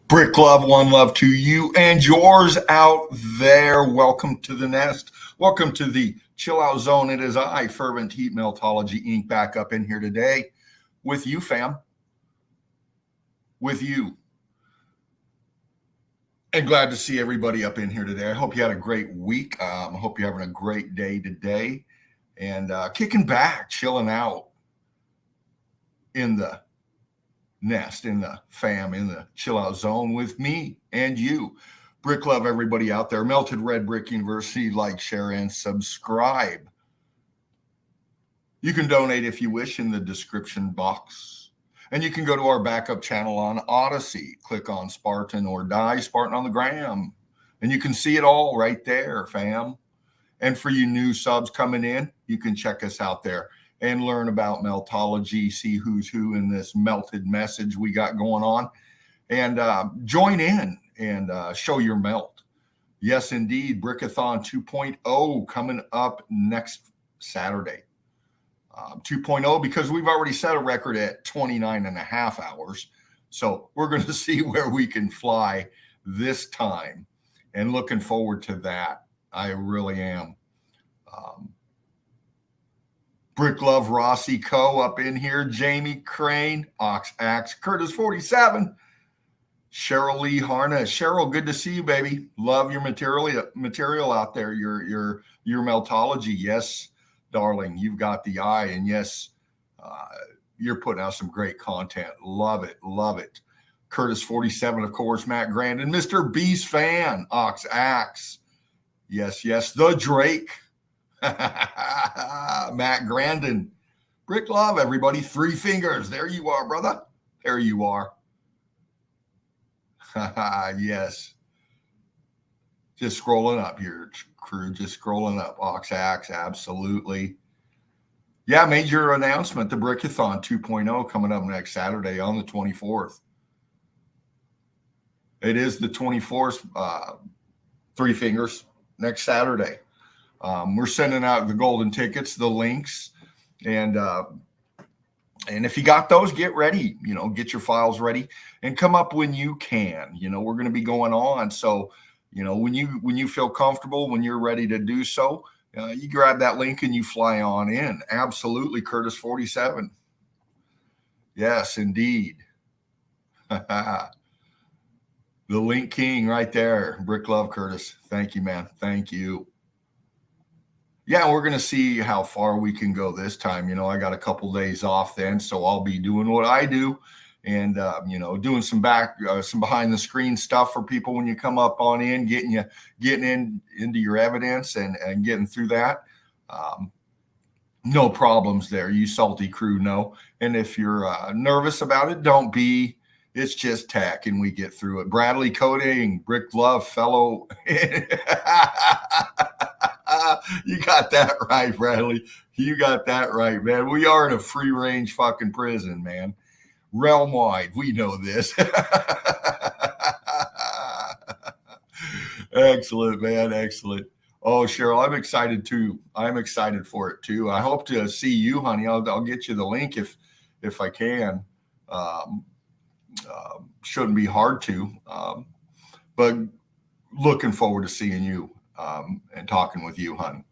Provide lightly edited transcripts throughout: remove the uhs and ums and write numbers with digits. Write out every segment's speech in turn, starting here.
Brick love, one love to you and yours out there. Welcome to the nest. Welcome to the chill out zone. It is I, Fervent Heat Meltology Inc., back up in here today with you, fam. With you. And glad to see everybody up in here today. I hope you had a great week. I hope you're having a great day today. And kicking back, chilling out in the nest, in the fam, in the chill out zone with me and you. Brick love, everybody out there. Melted Red Brick University. Like, share, and subscribe. You can donate if you wish in the description box. And you can go to our backup channel on Odyssey. Click on Spartan or Die, Spartan on the gram. And you can see it all right there, fam. And for you new subs coming in, you can check us out there and learn about meltology, see who's who in this melted message we got going on, and join in and show your melt. Yes, indeed, Brickathon 2.0 coming up next Saturday. 2.0, because we've already set a record at 29 and a half hours. So we're going to see where we can fly this time, and looking forward to that. I really am. Brick Love Rossi Co. up in here. Jamie Crane, Ox Axe, Curtis 47, Cheryl Lee Harness. Cheryl, good to see you, baby. Love your material out there. Your Meltology. Yes, darling, you've got the eye, and yes, you're putting out some great content. Love it, love it. Curtis 47, of course, Matt Grandin, Mr. Beast fan, Ox Axe. Yes, the Drake. Matt Grandin, Brick Love, everybody. 3 fingers. There you are, brother. There you are. Yes. Just scrolling up here, crew. Just scrolling up. Ox Axe, absolutely. Yeah, major announcement. The Brickathon 2.0 coming up next Saturday on the 24th. It is the 24th. 3 fingers next Saturday. We're sending out the golden tickets, the links, and if you got those, get ready. Get your files ready and come up when you can. We're going to be going on, so when you feel comfortable, when you're ready to do so, you grab that link and you fly on in. Absolutely, Curtis 47. Yes, indeed. The link king right there, Brick Love Curtis. Thank you, man. Thank you. Yeah, we're going to see how far we can go this time. I got a couple days off then, so I'll be doing what I do and, doing some behind the screen stuff for people when you come up on in, getting into your evidence and getting through that. No problems there. You salty crew know. And if you're nervous about it, don't be. It's just tech, and we get through it. Bradley Coding, Brick Love, fellow. You got that right, Bradley. You got that right, man. We are in a free-range fucking prison, man. Realm-wide. We know this. Excellent, man. Excellent. Oh, Cheryl, I'm excited, too. I'm excited for it, too. I hope to see you, honey. I'll get you the link if I can. Shouldn't be hard to. But looking forward to seeing you. And talking with you, hon.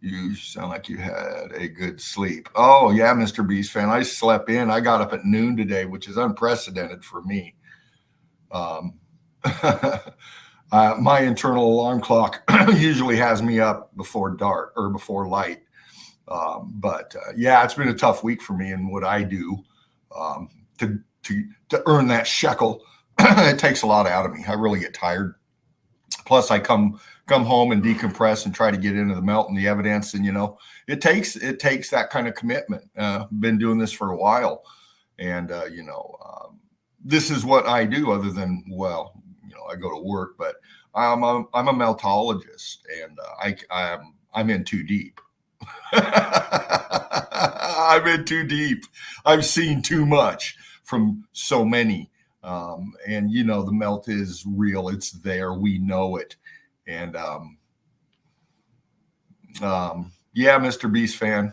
You sound like you had a good sleep. Oh, yeah, Mr. Beast fan. I slept in. I got up at noon today, which is unprecedented for me. My internal alarm clock usually has me up before dark or before light. But yeah, it's been a tough week for me and what I do to earn that shekel. It takes a lot out of me. I really get tired. Plus, I come home and decompress and try to get into the melt and the evidence, and it takes that kind of commitment. Been doing this for a while, and this is what I do. Other than I go to work, but I'm a meltologist, and I'm in too deep. I'm in too deep. I've seen too much from so many. And the melt is real. It's there. We know it. And yeah, Mr. Beast fan.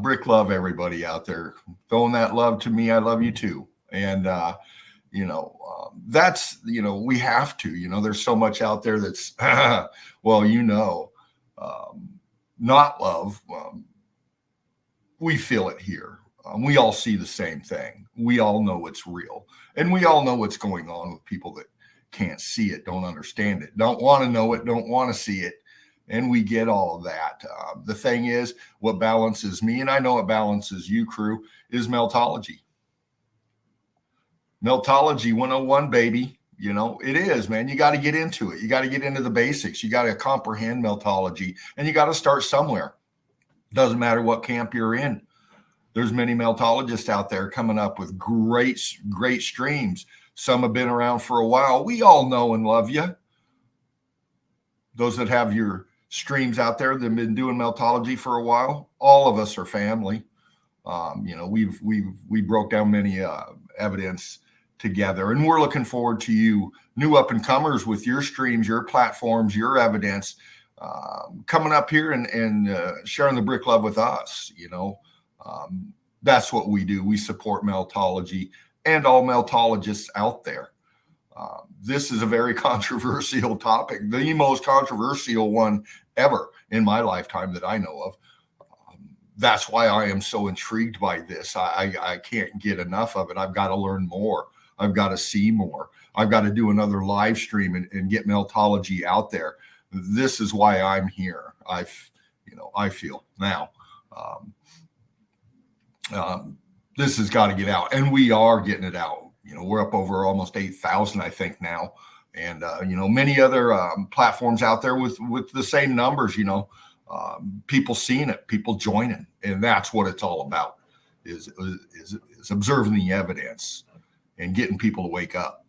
Brick Love, everybody out there. Throwing that love to me. I love you too. And that's we have to. There's so much out there that's not love. We feel it here. We all see the same thing. We all know it's real. And we all know what's going on with people that can't see it, don't understand it, don't want to know it, don't want to see it. And we get all of that. The thing is, what balances me, and I know it balances you, crew, is Meltology. Meltology 101, baby. It is, man. You got to get into it. You got to get into the basics. You got to comprehend Meltology, and you got to start somewhere. Doesn't matter what camp you're in. There's many meltologists out there coming up with great streams. Some have been around for a while. We all know and love you. Those that have your streams out there that have been doing meltology for a while, all of us are family. We broke down many evidence together, and we're looking forward to you, new up and comers, with your streams, your platforms, your evidence. coming up here and sharing the brick love with us. That's what we do. We support Meltology and all Meltologists out there. This is a very controversial topic, the most controversial one ever in my lifetime that I know of. That's why I am so intrigued by this. I can't get enough of it. I've got to learn more. I've got to see more. I've got to do another live stream and get Meltology out there. This is why I'm here. I feel now this has got to get out, and we are getting it out. We're up over almost 8,000, I think now, and many other platforms out there with the same numbers. People seeing it, people joining, and that's what it's all about: is observing the evidence and getting people to wake up.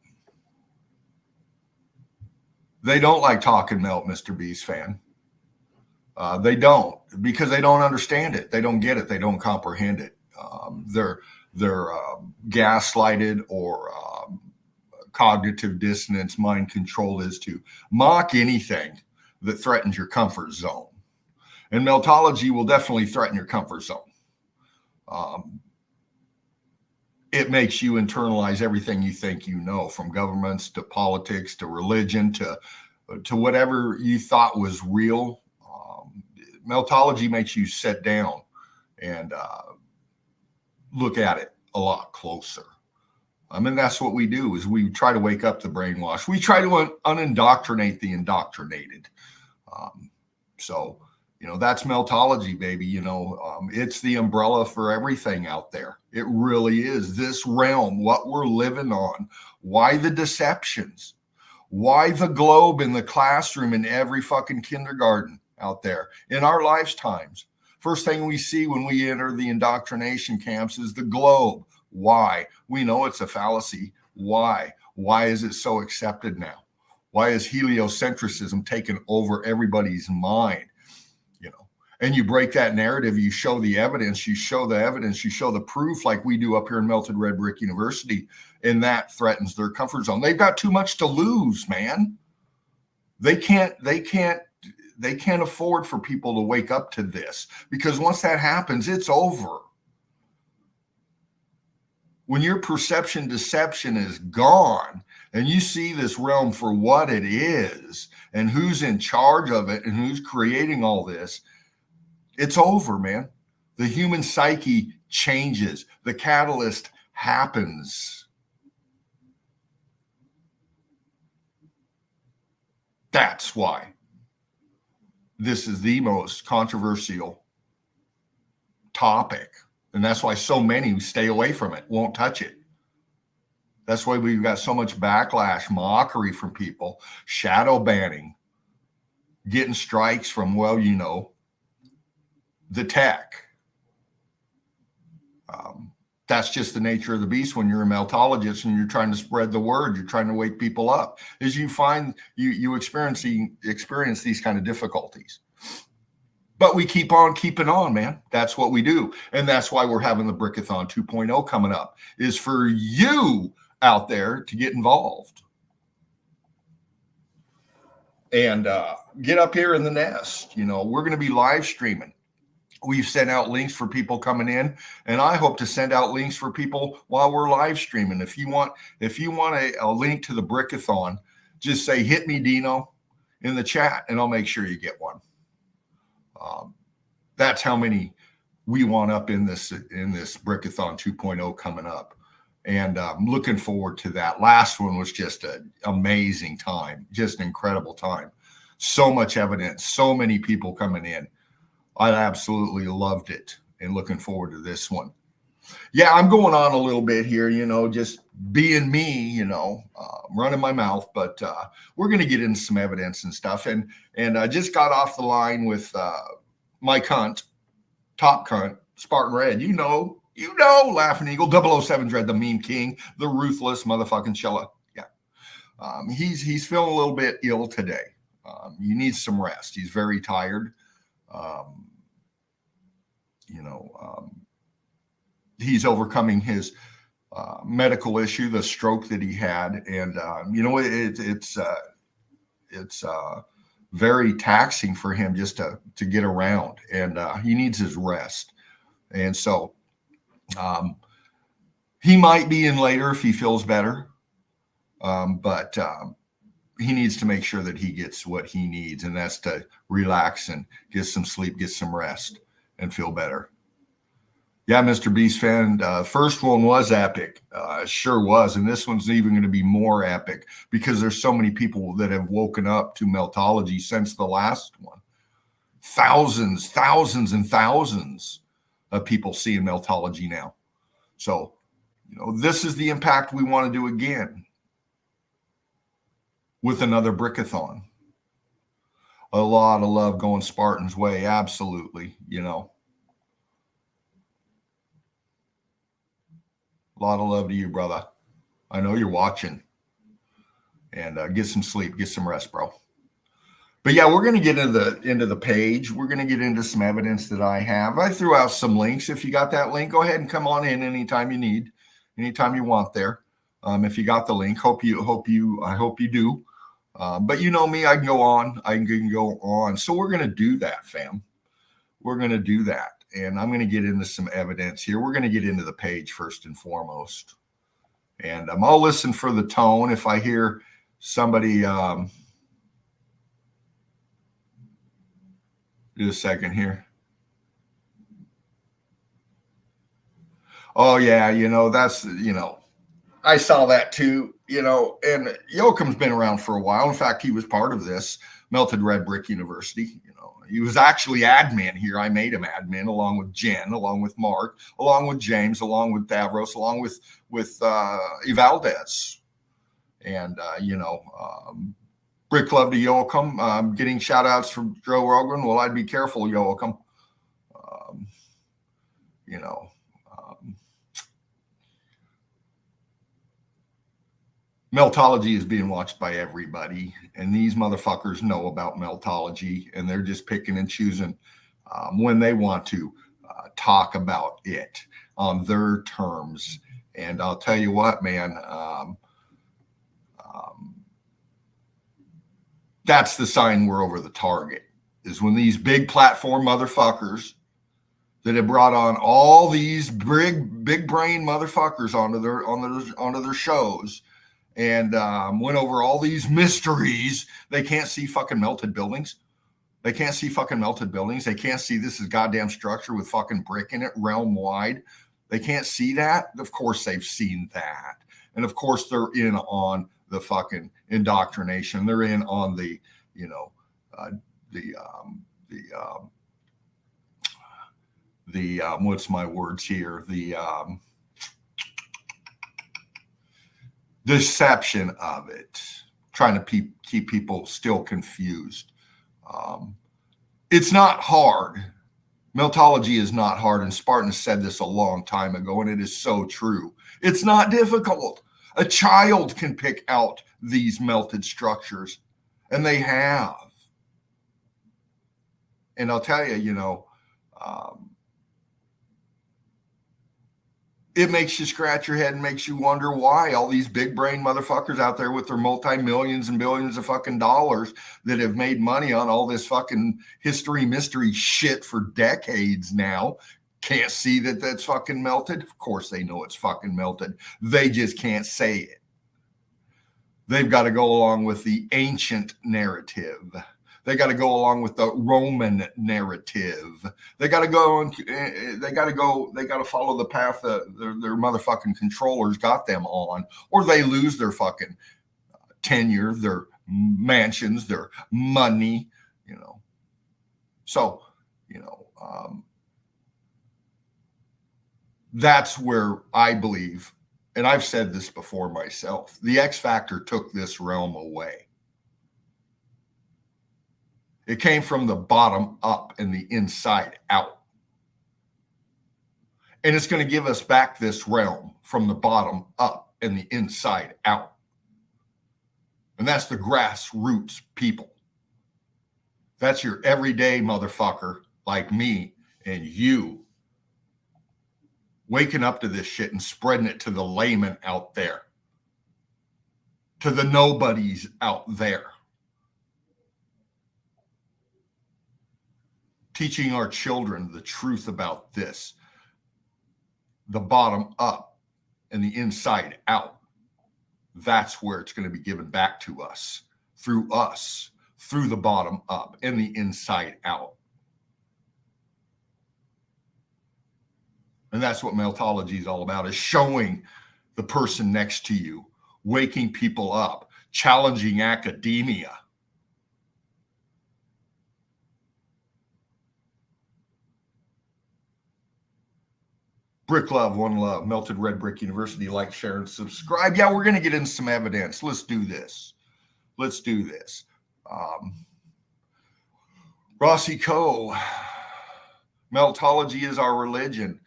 They don't like talking melt, Mr. Beast fan. They don't, because they don't understand it. They don't get it. They don't comprehend it. They're gaslighted, or cognitive dissonance, mind control is to mock anything that threatens your comfort zone. And Meltology will definitely threaten your comfort zone. It makes you internalize everything you think you know, from governments to politics to religion to whatever you thought was real. Meltology makes you sit down and look at it a lot closer. That's what we do, is we try to wake up the brainwash. We try to unindoctrinate the indoctrinated. That's Meltology, baby. It's the umbrella for everything out there. It really is. This realm, what we're living on, why the deceptions, why the globe in the classroom in every fucking kindergarten out there in our lifetimes. First thing we see when we enter the indoctrination camps is the globe. Why? We know it's a fallacy. Why? Why is it so accepted now? Why is heliocentrism taken over everybody's mind? And you break that narrative, you show the evidence, you show the proof, like we do up here in Melted Red Brick University, and that threatens their comfort zone. They've got too much to lose, man. They can't afford for people to wake up to this, because once that happens, it's over. When your perception deception is gone and you see this realm for what it is and who's in charge of it and who's creating all this, it's over, man. The human psyche changes. The catalyst happens. That's why this is the most controversial topic. And that's why so many stay away from it, won't touch it. That's why we've got so much backlash, mockery from people, shadow banning, getting strikes from, the tech. That's just the nature of the beast when you're a meltologist and you're trying to spread the word. You're trying to wake people up. As you find you experience these kind of difficulties. But we keep on keeping on, man. That's what we do. And that's why we're having the Brickathon 2.0 coming up, is for you out there to get involved. And get up here in the nest. We're going to be live streaming. We've sent out links for people coming in, and I hope to send out links for people while we're live streaming. If you want a link to the Brickathon, just say, hit me, Dino, in the chat, and I'll make sure you get one. That's how many we want up in this Brickathon 2.0 coming up. And I'm looking forward to that. Last one was just an amazing time, just an incredible time. So much evidence, so many people coming in. I absolutely loved it, and looking forward to this one. Yeah, I'm going on a little bit here, just being me, running my mouth, but we're going to get into some evidence and stuff. And I just got off the line with my cunt, top cunt, Spartan Red. Laughing Eagle, 007 Dread, the meme king, the ruthless motherfucking Shella. Yeah. He's feeling a little bit ill today. He needs some rest. He's very tired. He's overcoming his medical issue, the stroke that he had, and it's very taxing for him just to get around, and he needs his rest. And so he might be in later if he feels better, but he needs to make sure that he gets what he needs, and that's to relax and get some sleep, get some rest, and feel better. Yeah, Mr. Beast fan, first one was epic. Sure was. And this one's even going to be more epic because there's so many people that have woken up to Meltology since the last one. Thousands and thousands of people seeing Meltology now. So, this is the impact we want to do again with another Brickathon. A lot of love going Spartan's way. Absolutely. A lot of love to you, brother. I know you're watching. And get some sleep, get some rest, bro. But yeah, we're going to get into the page. We're going to get into some evidence that I have. I threw out some links. If you got that link, go ahead and come on in anytime you need, anytime you want there. If you got the link, I hope you do. But you know me, I can go on. I can go on. So we're going to do that, fam. We're going to do that. And I'm going to get into some evidence here. We're going to get into the page first and foremost. And I'll listen for the tone. If I hear somebody, do a second here. Oh, yeah, that's, I saw that too, and Yoakum's been around for a while. In fact, he was part of this Melted Red Brick University. He was actually admin here. I made him admin along with Jen, along with Mark, along with James, along with Davros, along with Evaldez. And, Brick love to Yoakum. Getting shout outs from Joe Rogan. Well, I'd be careful, Yoakum. Meltology is being watched by everybody, and these motherfuckers know about Meltology, and they're just picking and choosing when they want to talk about it on their terms. And I'll tell you what, man, that's the sign we're over the target, is when these big platform motherfuckers that have brought on all these big brain motherfuckers onto their shows and went over all these mysteries. They can't see fucking melted buildings. They can't see fucking melted buildings. They can't see this is goddamn structure with fucking brick in it, realm wide. They can't see that. Of course they've seen that. And of course they're in on the fucking indoctrination. They're in on the, what's my words here? The deception of it, trying to keep people still confused. It's not hard. Meltology is not hard. And Spartan said this a long time ago, and it is so true. It's not difficult. A child can pick out these melted structures, and they have. And I'll tell you, it makes you scratch your head and makes you wonder why all these big brain motherfuckers out there with their multi-millions and billions of fucking dollars that have made money on all this fucking history mystery shit for decades now can't see that that's fucking melted. Of course they know it's fucking melted. They just can't say it. They've got to go along with the ancient narrative. They got to go along with the Roman narrative. They got to go follow the path that their motherfucking controllers got them on, or they lose their fucking tenure, their mansions, their money, So, that's where I believe, and I've said this before myself, the X Factor took this realm away. It came from the bottom up and the inside out. And it's going to give us back this realm from the bottom up and the inside out. And that's the grassroots people. That's your everyday motherfucker like me and you waking up to this shit and spreading it to the layman out there, to the nobodies out there. teaching our children the truth about this, the bottom up and the inside out. That's where it's going to be given back to us, through the bottom up and the inside out. And that's what Meltology is all about, is showing the person next to you, waking people up, challenging academia. Brick Love, One Love, Melted Red Brick University. Like, share, and subscribe. Yeah, we're going to get into some evidence. Let's do this. Rossi Coe, Meltology is our religion.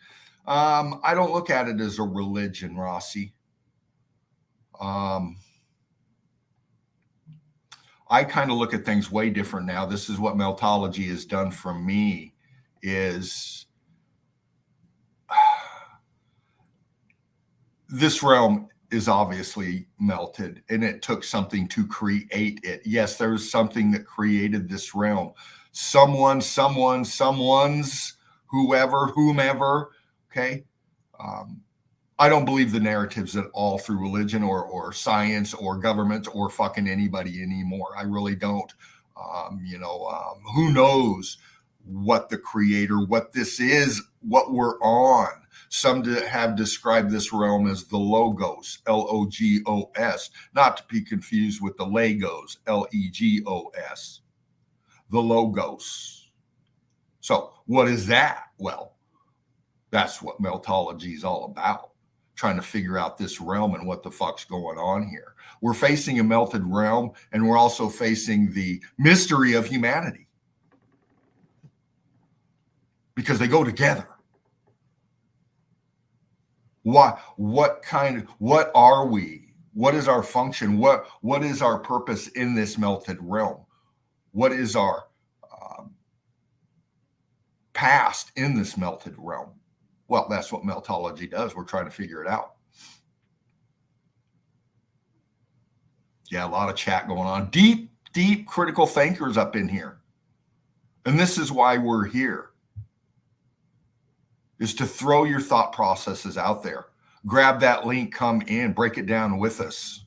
I don't look at it as a religion, Rossi. I kind of look at things way different now. This is what Meltology has done for me, is this realm is obviously melted, and it took something to create it. Yes, there was something that created this realm. Someone's, whomever. Okay. I don't believe the narratives at all through religion or science or government or fucking anybody anymore. I really don't. Who knows what the creator, what this is, what we're on. Some have described this realm as the Logos, Logos, not to be confused with the Legos, Legos, the Logos. So what is that? Well, that's what Meltology is all about, trying to figure out this realm and what the fuck's going on here. We're facing a melted realm, and we're also facing the mystery of humanity, because they go together. What are we? What is our function? What is our purpose in this melted realm? What is our past in this melted realm? Well, that's what Meltology does. We're trying to figure it out. Yeah, a lot of chat going on. Deep critical thinkers up in here. And this is why we're here, is to throw your thought processes out there. Grab that link, come in, break it down with us.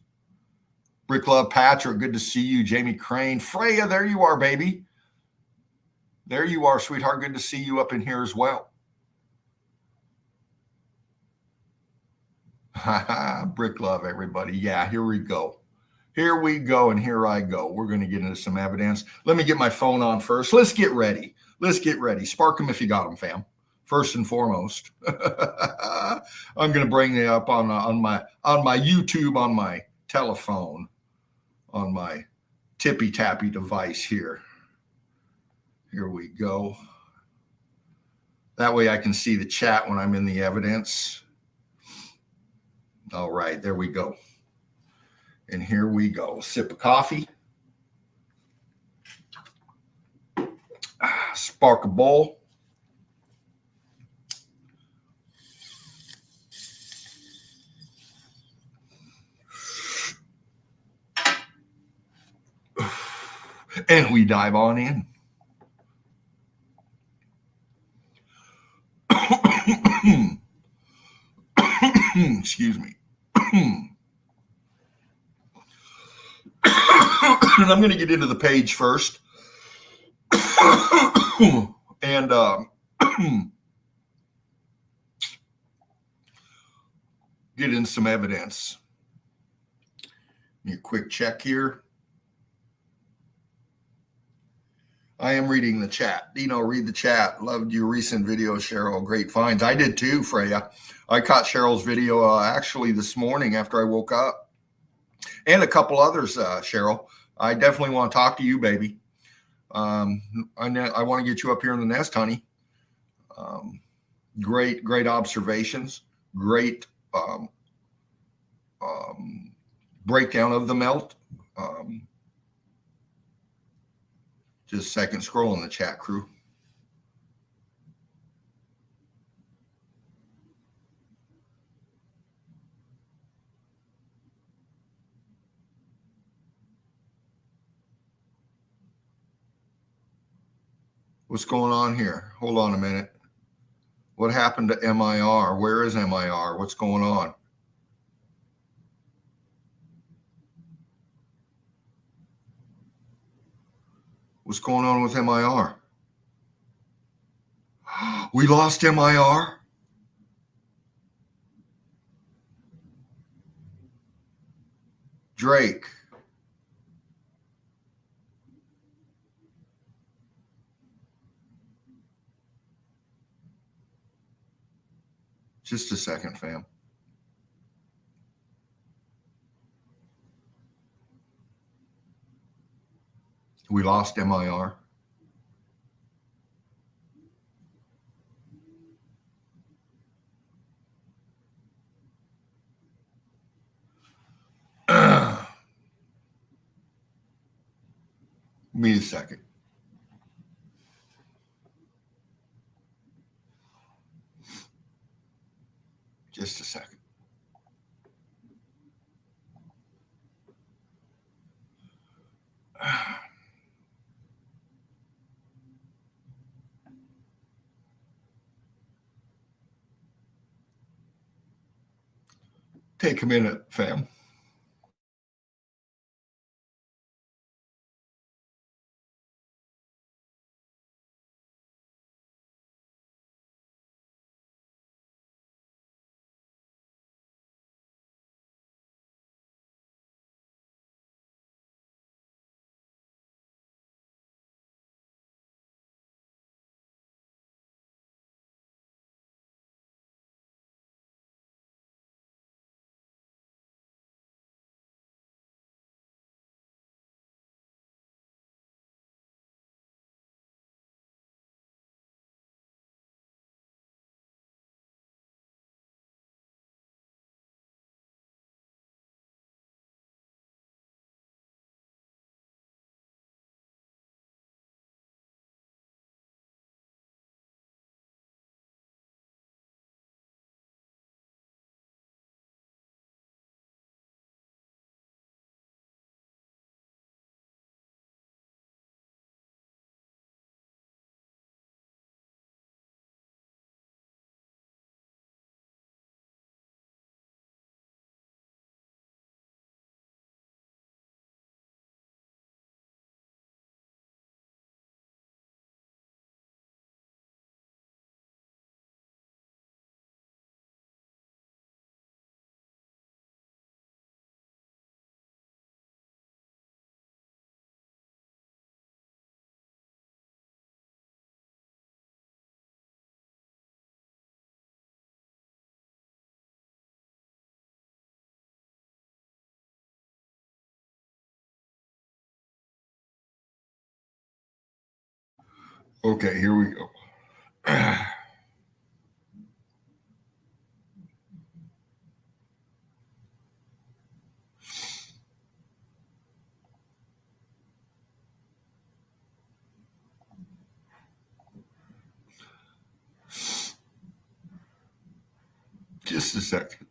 Brick Love Patrick, good to see you. Jamie Crane, Freya, there you are, baby. There you are, sweetheart. Good to see you up in here as well. Brick Love, everybody. Yeah, here we go. Here we go, and here I go. We're going to get into some evidence. Let me get my phone on first. Let's get ready. Spark them if you got them, fam. First and foremost, I'm going to bring it up on my YouTube, on my telephone, on my tippy tappy device here. Here we go. That way I can see the chat when I'm in the evidence. All right, there we go. And here we go. Sip of coffee. Spark a bowl. And we dive on in. Excuse me. And I'm going to get into the page first. And get in some evidence. A quick check here. I am reading the chat. Dino, read the chat. Loved your recent video, Cheryl. Great finds. I did too, Freya. I caught Cheryl's video actually this morning after I woke up. And a couple others, Cheryl. I definitely want to talk to you, baby. I want to get you up here in the nest, honey. Great observations. Great breakdown of the melt. Just a second, scroll in the chat, crew. What's going on here? Hold on a minute. What happened to MIR? Where is MIR? What's going on? What's going on with MIR? We lost MIR? Drake. Just a second, fam. We lost MIR. Give me a second. Just a second. Take a minute, fam. Okay, here we go. Just a second.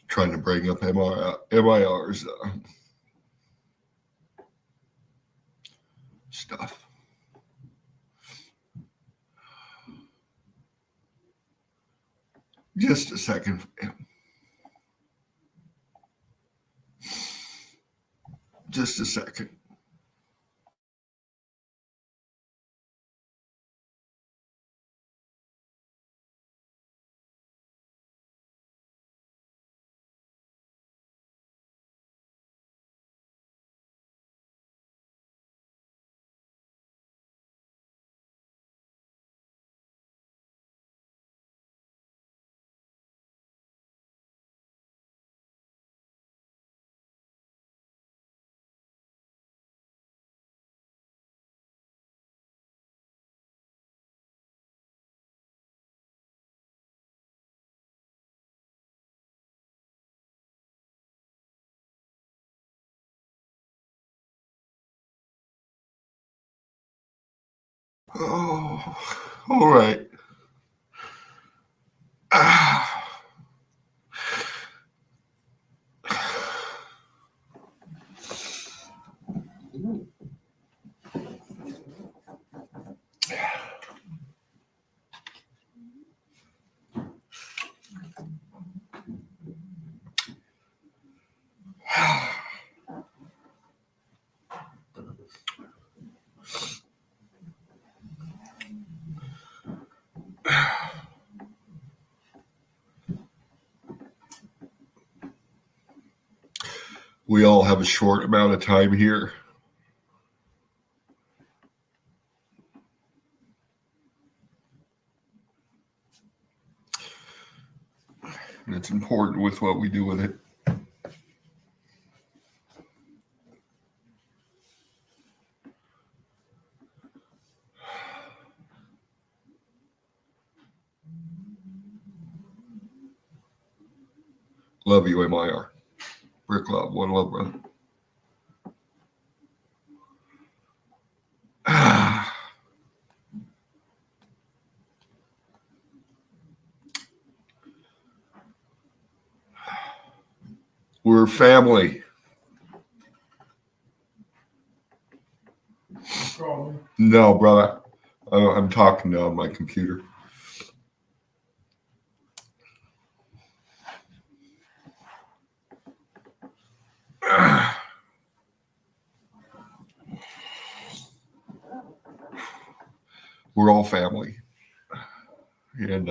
Trying to bring up MIR's stuff. Just a second. Just a second. Oh, all right. We all have a short amount of time here. And it's important with what we do with it. Love you, MIR. Brick love, one love, brother. We're family. No, brother. I'm talking now on my computer. We're all family. And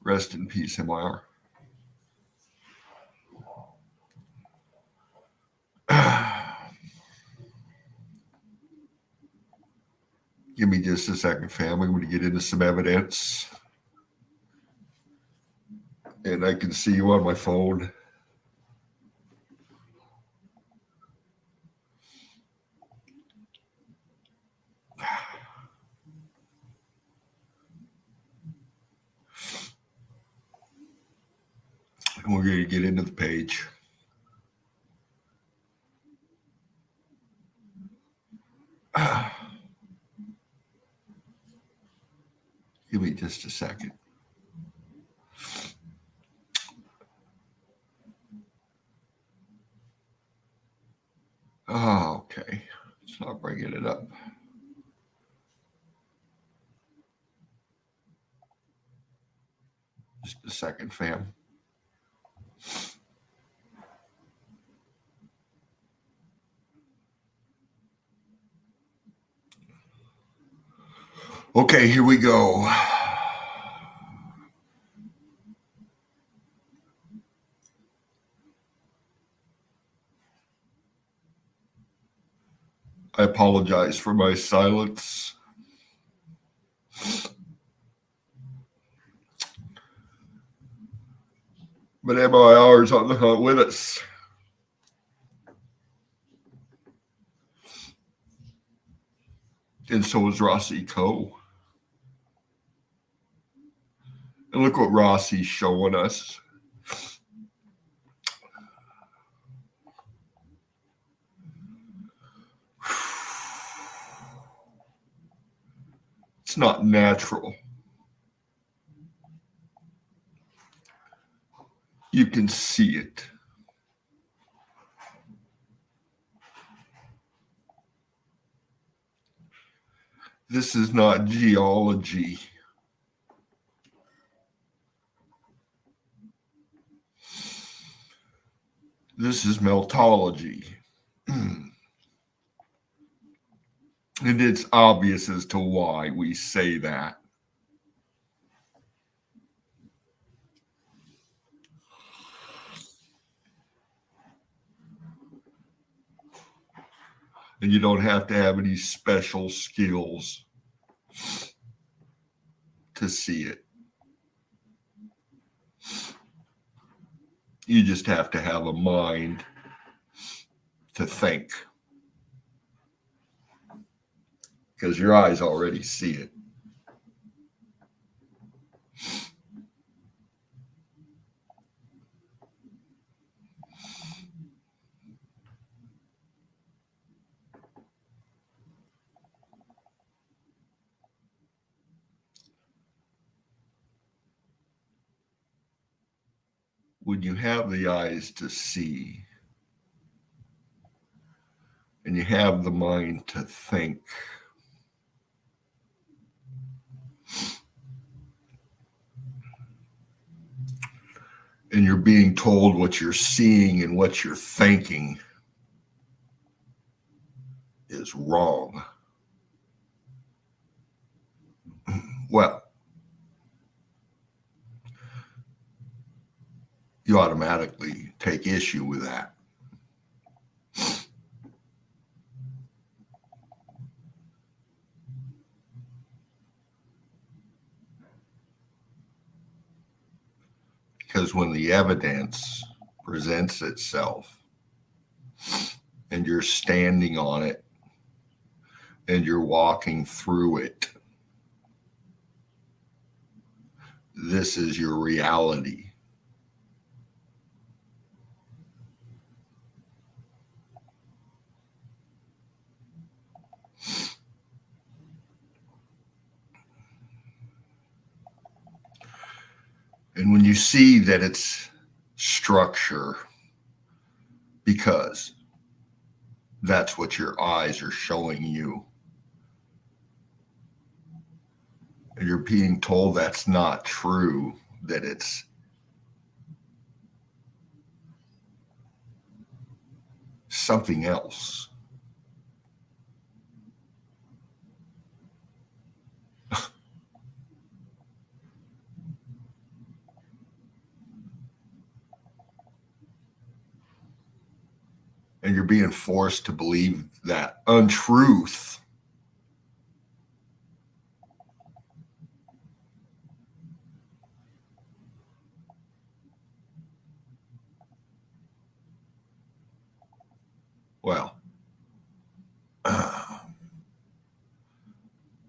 rest in peace, MIR. Give me just a second, fam. I'm going to get into some evidence. And I can see you on my phone. And we're going to get into the page. Give me just a second. Oh, okay. It's not bringing it up. Just a second, fam. Okay, here we go. I apologize for my silence. But MIR is on the hunt with us. And so is Rossi Coe. And look what Rossi's showing us. It's not natural. You can see it. This is not geology. This is meltology. And it's obvious as to why we say that. And you don't have to have any special skills to see it. You just have to have a mind to think. Because your eyes already see it. when you have the eyes to see and you have the mind to think, and you're being told what you're seeing and what you're thinking is wrong, well, you automatically take issue with that. Because when the evidence presents itself and you're standing on it and you're walking through it, this is your reality. And when you see that it's structure, because that's what your eyes are showing you, and you're being told that's not true, that it's something else. And you're being forced to believe that untruth. Well,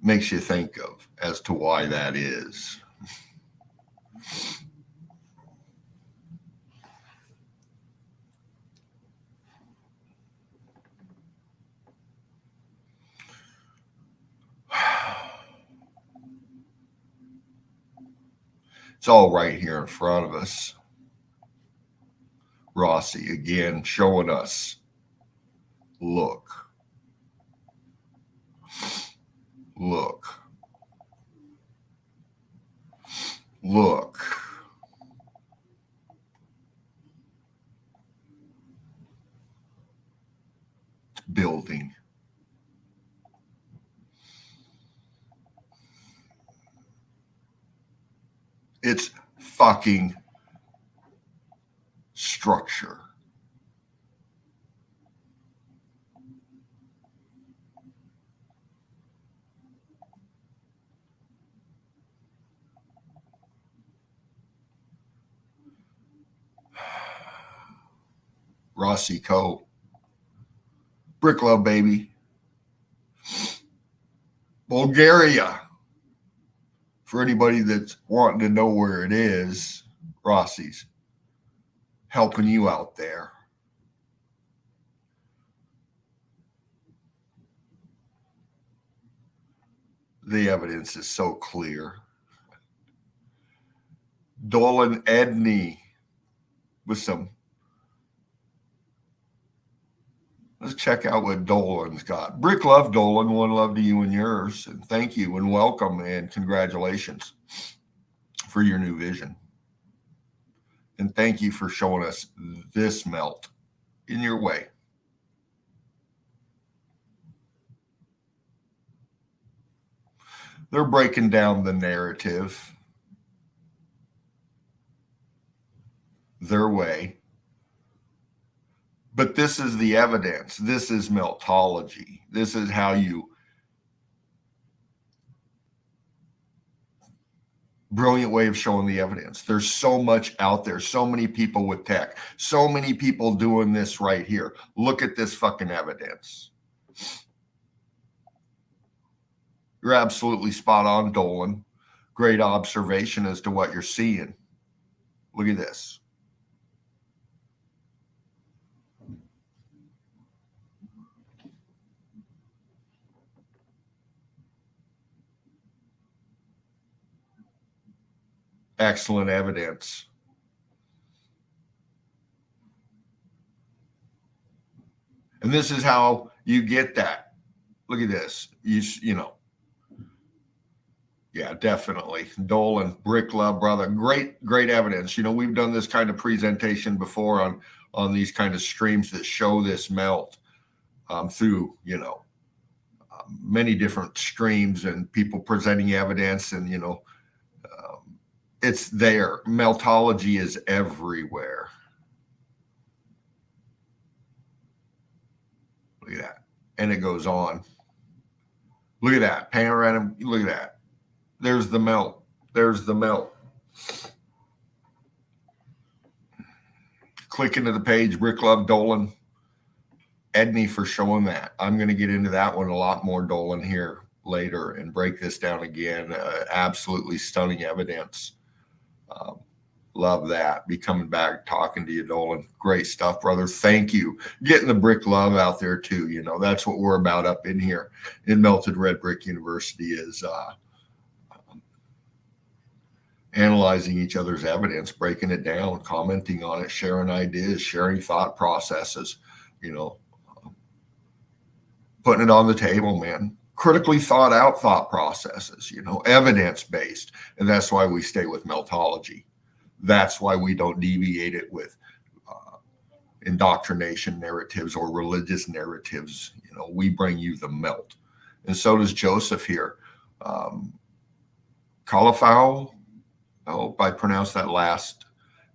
makes you think of as to why that is. It's all right here in front of us. Rossi again showing us, look, look, look. Building. It's fucking structure. Rossi Co. Brick Love, baby. Bulgaria. For anybody that's wanting to know where it is, Rossi's helping you out there. The evidence is so clear. Dolan Edney with some. Let's check out what Dolan's got. Brick Love, Dolan. One love to you and yours. And thank you and welcome and congratulations for your new vision. And thank you for showing us this melt in your way. They're breaking down the narrative their way. But this is the evidence. This is meltology. This is how you. Brilliant way of showing the evidence. There's so much out there. So many people with tech. So many people doing this right here. Look at this fucking evidence. You're absolutely spot on, Dolan. Great observation as to what you're seeing. Look at this. Excellent evidence. And this is how you get that. Look at this. You know, yeah, definitely. Dolan, Brick Love, brother. Great evidence. You know, we've done this kind of presentation before on these kind of streams that show this melt through, you know, many different streams and people presenting evidence, and, you know, it's there. Meltology is everywhere. Look at that. And it goes on. Look at that. Panorama. Look at that. There's the melt. There's the melt. Click into the page, Brick Love, Dolan. Edney for showing that. I'm going to get into that one a lot more, Dolan, here later and break this down again. Absolutely stunning evidence. Love that. Be coming back talking to you, Dolan. Great stuff, brother. Thank you. Getting the Brick Love out there too. You know, that's what we're about up in here in Melted Red Brick University, is analyzing each other's evidence, breaking it down, commenting on it, sharing ideas, sharing thought processes, you know, putting it on the table, man. Critically thought out thought processes, you know, evidence-based. And that's why we stay with meltology. That's why we don't deviate it with indoctrination narratives or religious narratives. You know, we bring you the melt. And so does Joseph here. Cauliflower, I hope I pronounced that last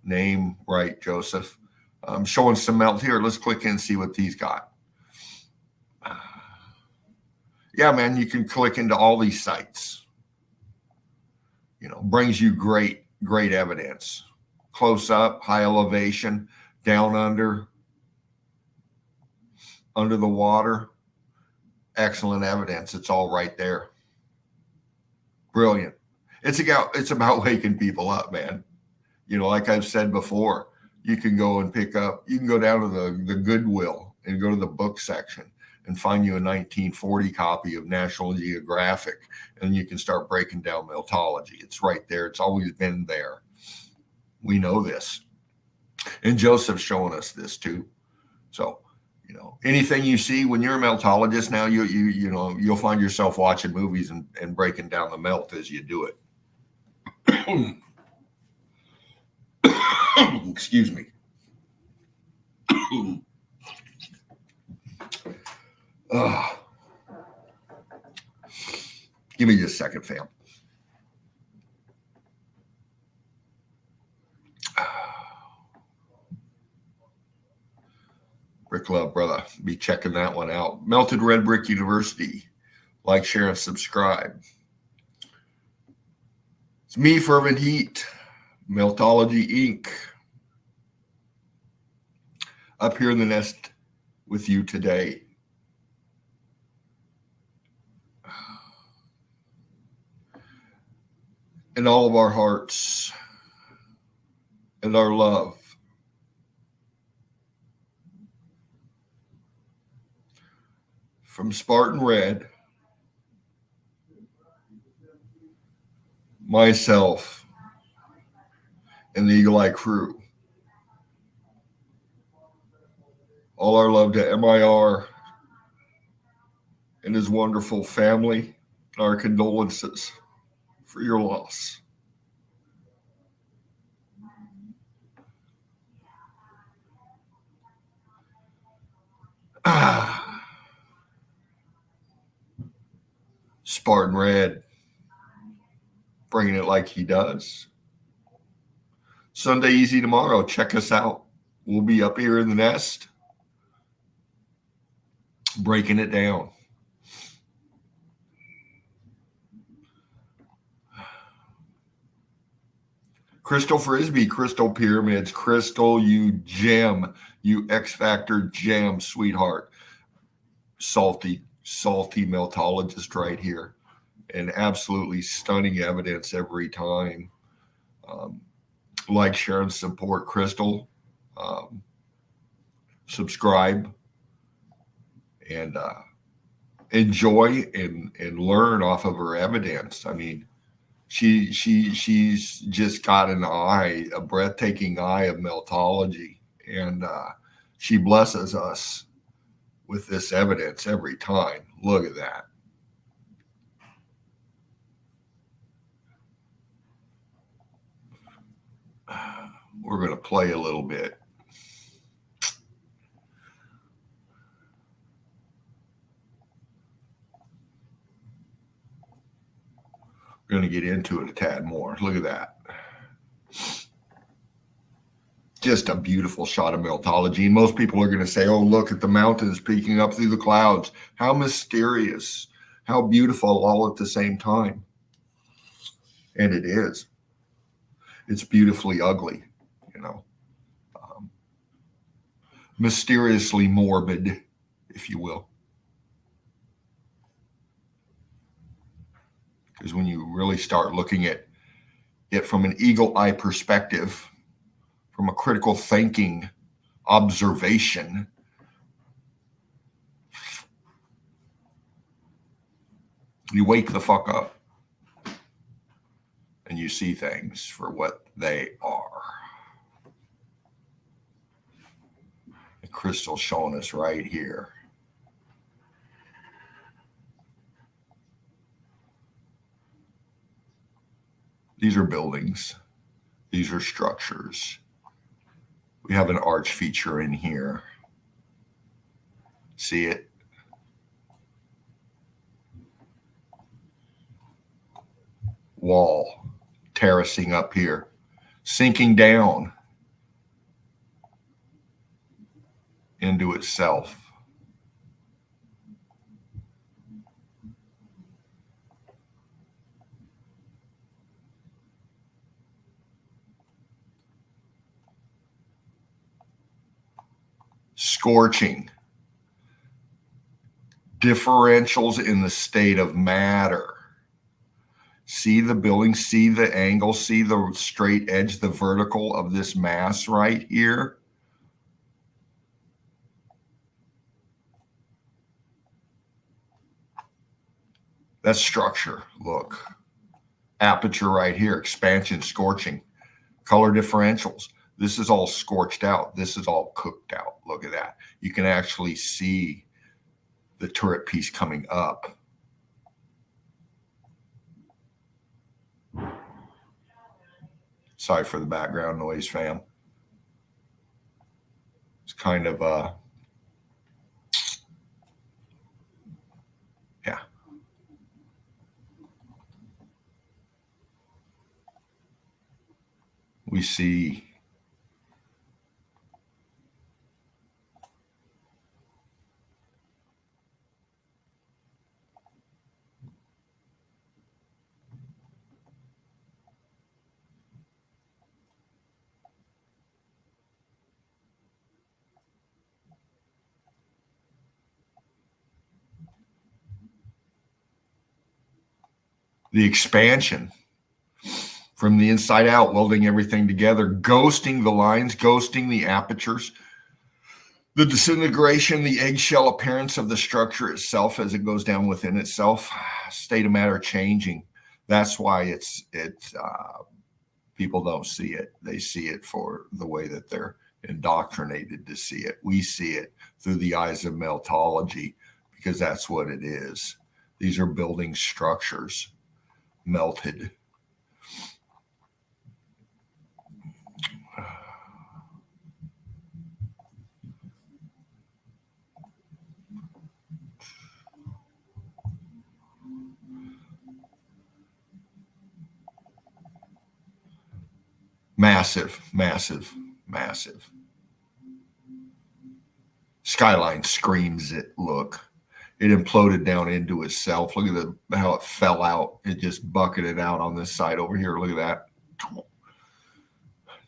name right, Joseph. I'm showing some melt here. Let's click in and see what these got. Yeah, man, you can click into all these sites. You know, brings you great evidence. Close up, high elevation, down under the water. Excellent evidence. It's all right there. Brilliant. It's about waking people up, man. You know, like I've said before, you can go and you can go down to the Goodwill and go to the book section and find you a 1940 copy of National Geographic, and you can start breaking down meltology. It's right there. It's always been there. We know this. And Joseph's showing us this too. So, you know, anything you see when you're a meltologist now, you know, you'll find yourself watching movies and breaking down the melt as you do it. Excuse me. Give me just a second, fam. Brick Love, brother. Be checking that one out. Melted Red Brick University. Like, share, and subscribe. It's me, Fervent Heat, Meltology Inc. Up here in the nest with you today. In all of our hearts and our love. From Spartan Red, myself, and the Eagle Eye crew. All our love to MIR and his wonderful family, and our condolences for your loss. Spartan Red, bringing it like he does. Sunday Easy tomorrow. Check us out. We'll be up here in the nest, breaking it down. Crystal Frisbee, Crystal Pyramids, Crystal, you gem, you X-Factor gem, sweetheart. Salty meltologist right here. And absolutely stunning evidence every time. Like, share, and support Crystal. Subscribe. And enjoy and learn off of her evidence. I mean, she's just got a breathtaking eye of meltology, and she blesses us with this evidence every time. Look at that. We're going to play a little bit. We're going to get into it a tad more. Look at that. Just a beautiful shot of meltology. And most people are going to say, oh, look at the mountains peeking up through the clouds. How mysterious. How beautiful all at the same time. And it is. It's beautifully ugly, you know. Mysteriously morbid, if you will. Because when you really start looking at it from an eagle eye perspective, from a critical thinking observation, you wake the fuck up and you see things for what they are. The crystal's showing us right here. These are buildings. These are structures. We have an arch feature in here. See it? Wall terracing up here, sinking down into itself. Scorching. Differentials in the state of matter. See the building, see the angle, see the straight edge, the vertical of this mass right here. That's structure. Look. Aperture right here, expansion, scorching, color differentials. This is all scorched out. This is all cooked out. Look at that. You can actually see the turret piece coming up. Sorry for the background noise, fam. It's kind of yeah. We see the expansion from the inside out, welding everything together, ghosting the lines, ghosting the apertures, the disintegration, the eggshell appearance of the structure itself as it goes down within itself, state of matter changing. That's why it's people don't see it. They see it for the way that they're indoctrinated to see it. We see it through the eyes of meltology because that's what it is. These are building structures melted. Massive, massive, massive. Skyline screams it. Look, it imploded down into itself. Look at how it fell out. It just bucketed out on this side over here. Look at that.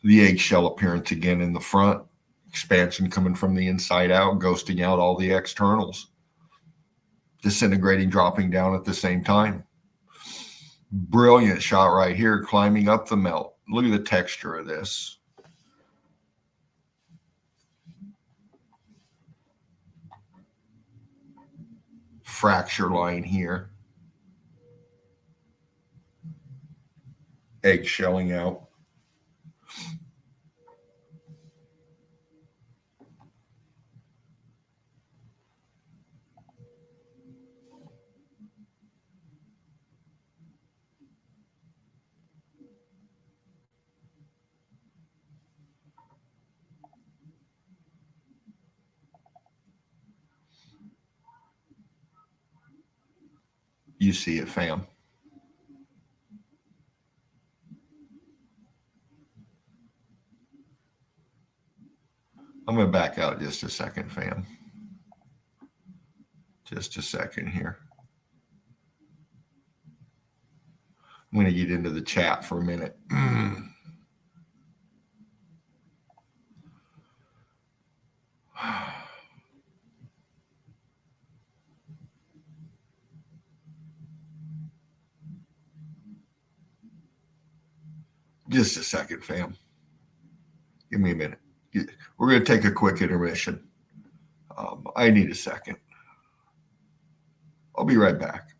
The eggshell appearance again in the front. Expansion coming from the inside out, ghosting out all the externals. Disintegrating, dropping down at the same time. Brilliant shot right here, climbing up the melt. Look at the texture of this. Fracture line here. Eggshelling out. You see it, fam. I'm going to back out just a second, fam. Just a second here. I'm going to get into the chat for a minute. Just a second, fam. Give me a minute. We're going to take a quick intermission. I need a second. I'll be right back.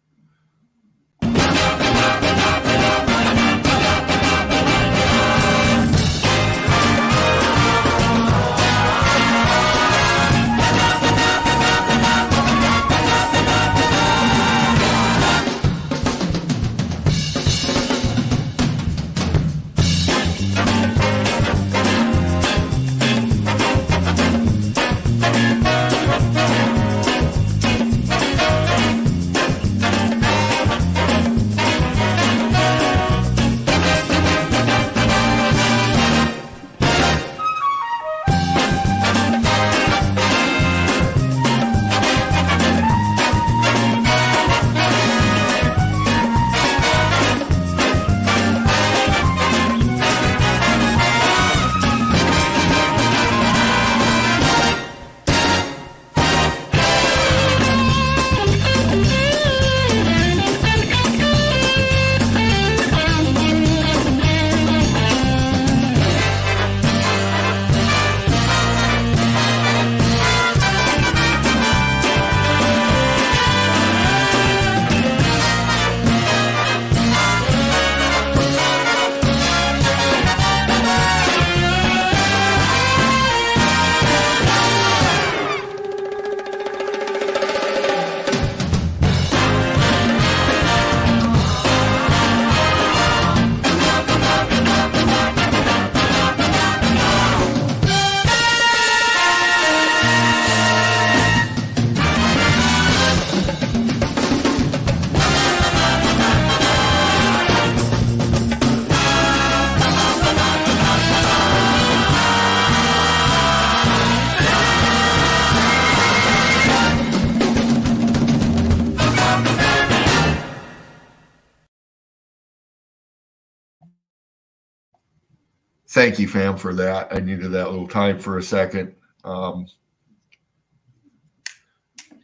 Thank you, fam, for that. I needed that little time for a second.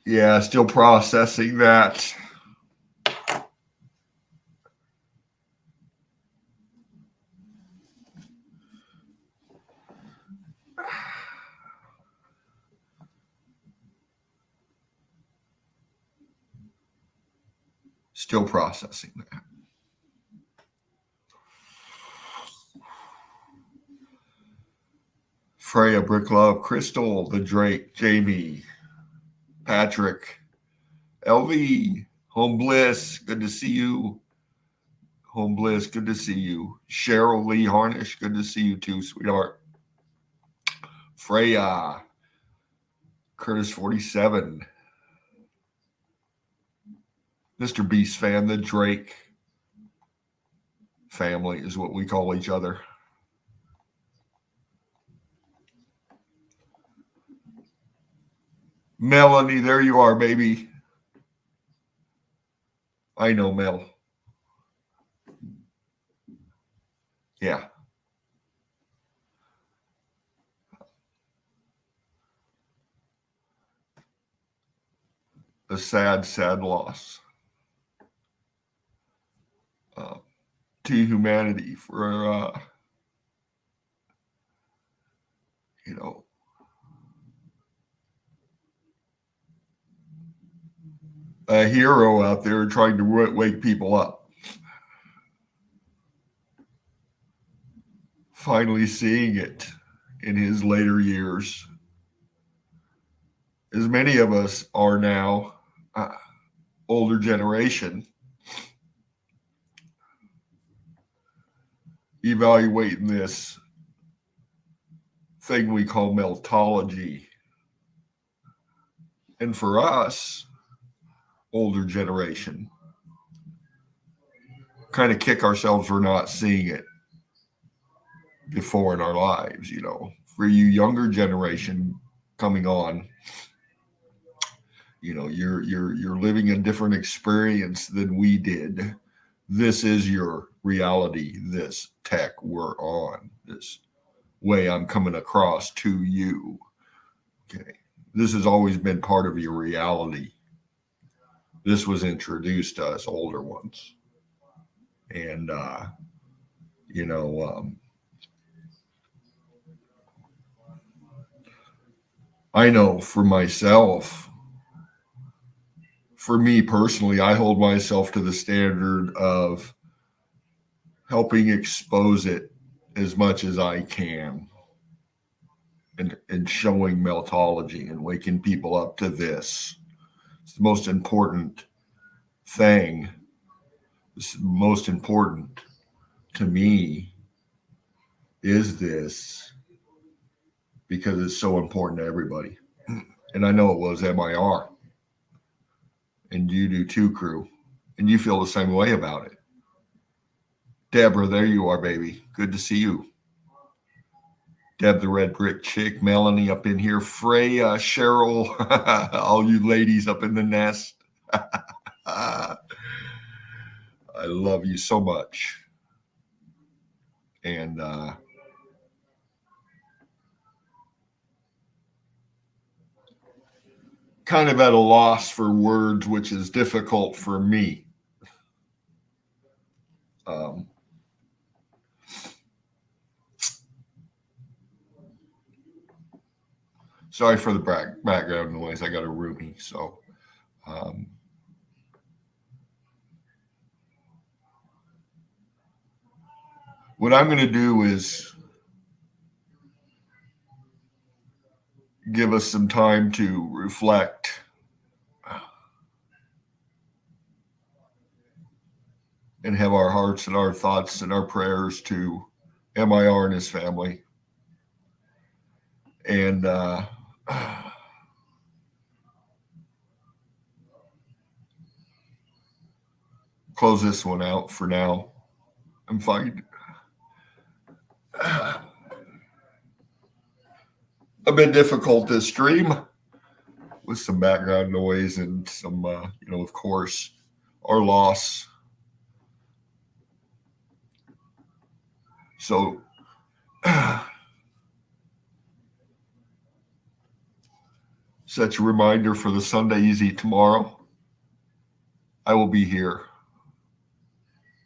Yeah, still processing that. Still processing that. Freya, Brick Love, Crystal, the Drake, Jamie, Patrick, LV, Home Bliss, good to see you. Home Bliss, good to see you. Cheryl Lee Harnish, good to see you too, sweetheart. Freya, Curtis 47, Mr. Beast fan, the Drake family is what we call each other. Melanie, there you are, baby. I know, Mel. Yeah. A sad, sad loss to humanity for, a hero out there trying to wake people up. Finally seeing it in his later years, as many of us are now, older generation, evaluating this thing we call meltology. And for us, older generation, kind of kick ourselves for not seeing it before in our lives. For you younger generation coming on, you're living a different experience than we did. This is your reality, this tech we're on, this way I'm coming across to you. Okay. This has always been part of your reality. This was introduced to us older ones. And, I know for myself, for me personally, I hold myself to the standard of helping expose it as much as I can and showing meltology and waking people up to this. It's the most important thing. It's most important to me is this because it's so important to everybody. And I know it was MIR. And you do too, crew. And you feel the same way about it. Deborah, there you are, baby. Good to see you. Deb, the red brick chick. Melanie up in here. Freya, Cheryl, all you ladies up in the nest. I love you so much. And kind of at a loss for words, which is difficult for me. Sorry for the background noise. I got a roomie, so what I'm going to do is give us some time to reflect and have our hearts and our thoughts and our prayers to MIR and his family. And close this one out for now. I'm fine. A bit difficult this stream with some background noise and some, of course, our loss. So such a reminder for the Sunday Easy tomorrow. I will be here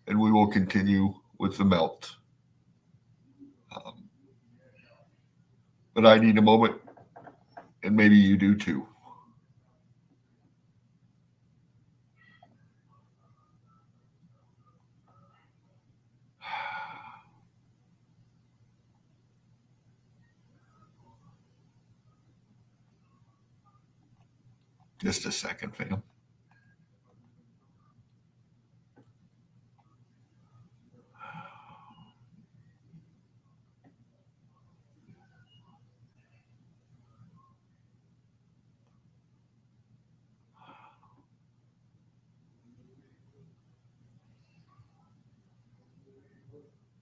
and we will continue with the melt. But I need a moment, and maybe you do too. Just a second, fam.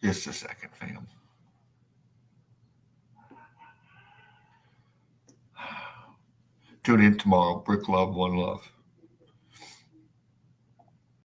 Just a second, fam. Tune in tomorrow. Brick love, one love.